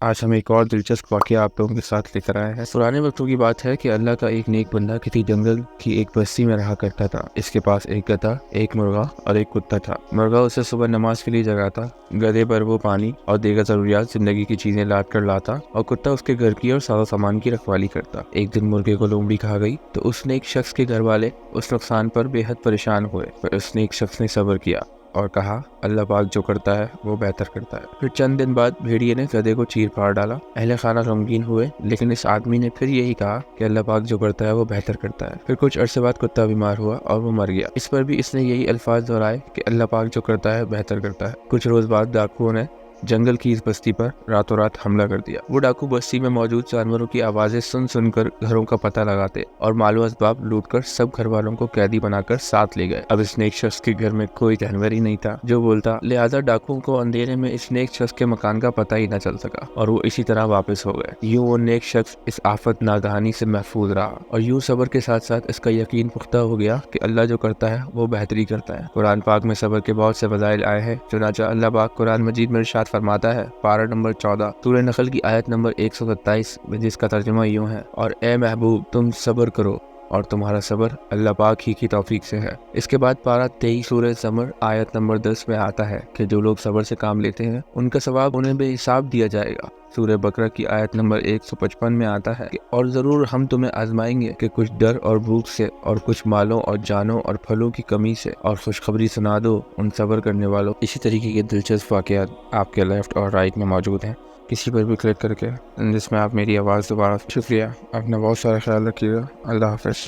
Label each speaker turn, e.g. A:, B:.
A: آج ہم ایک اور دلچسپ واقعہ آپ لوگوں کے ساتھ لے کر آئے ہیں۔ پرانے وقتوں کی بات ہے کہ اللہ کا ایک نیک بندہ کسی جنگل کی ایک بستی میں رہا کرتا تھا۔ اس کے پاس ایک گدھا، ایک مرغا اور ایک کتا تھا۔ مرغا اسے صبح نماز کے لیے جگاتا، گدھے پر وہ پانی اور دیگر ضروریات زندگی کی چیزیں لاد کر لاتا، اور کتا اس کے گھر کی اور سارا سامان کی رکھوالی کرتا۔ ایک دن مرغے کو لومڑی کھا گئی تو اس نیک شخص کے گھر والے اس نقصان پر بے حد پریشان ہوئے، پر اس نیک شخص نے صبر کیا اور کہا اللہ پاک جو کرتا ہے وہ بہتر کرتا ہے۔ پھر چند دن بعد بھیڑیے نے گدھے کو چیر پھاڑ ڈالا۔ اہل خانہ غمگین ہوئے، لیکن اس آدمی نے پھر یہی کہا کہ اللہ پاک جو کرتا ہے وہ بہتر کرتا ہے۔ پھر کچھ عرصے بعد کتا بیمار ہوا اور وہ مر گیا۔ اس پر بھی اس نے یہی الفاظ دہرائے کہ اللہ پاک جو کرتا ہے بہتر کرتا ہے۔ کچھ روز بعد ڈاکوؤں نے جنگل کی اس بستی پر راتوں رات حملہ کر دیا۔ وہ ڈاکو بستی میں موجود جانوروں کی آوازیں سن کر گھروں کا پتہ لگاتے اور مال و اسباب لوٹ کر سب گھر والوں کو قیدی بنا کر ساتھ لے گئے۔ اب اس نیک شخص کے گھر میں کوئی جانور ہی نہیں تھا جو بولتا، لہذا ڈاکوؤں کو اندھیرے میں اس نیک شخص کے مکان کا پتہ ہی نہ چل سکا اور وہ اسی طرح واپس ہو گئے۔ یوں وہ نیک شخص اس آفت ناگہانی سے محفوظ رہا، اور یوں صبر کے ساتھ ساتھ اس کا یقین پختہ ہو گیا کہ اللہ جو کرتا ہے وہ بہتری کرتا ہے۔ قرآن پاک میں صبر کے بہت سے فضائل آئے ہیں، چنانچہ اللہ پاک قرآن مجید میں ارشاد فرماتا ہے، پارہ نمبر 14 سورہ نحل کی آیت نمبر 127 میں، جس کا ترجمہ یوں ہے، اور اے محبوب تم صبر کرو اور تمہارا صبر اللہ پاک ہی کی توفیق سے ہے۔ اس کے بعد پارہ 23 سورہ زمر آیت نمبر 10 میں آتا ہے کہ جو لوگ صبر سے کام لیتے ہیں ان کا ثواب انہیں بے حساب دیا جائے گا۔ سورہ بقرہ کی آیت نمبر 155 میں آتا ہے کہ اور ضرور ہم تمہیں آزمائیں گے کہ کچھ ڈر اور بھوک سے اور کچھ مالوں اور جانوں اور پھلوں کی کمی سے، اور خوشخبری سنا دو ان صبر کرنے والوں۔ اسی طریقے کے دلچسپ واقعات آپ کے لیفٹ اور رائٹ میں موجود ہیں، کسی پر بھی کلک کر کے جس میں آپ میری آواز دوبارہ۔ شکریہ، اپنا بہت سارا خیال رکھیے گا۔ اللہ حافظ۔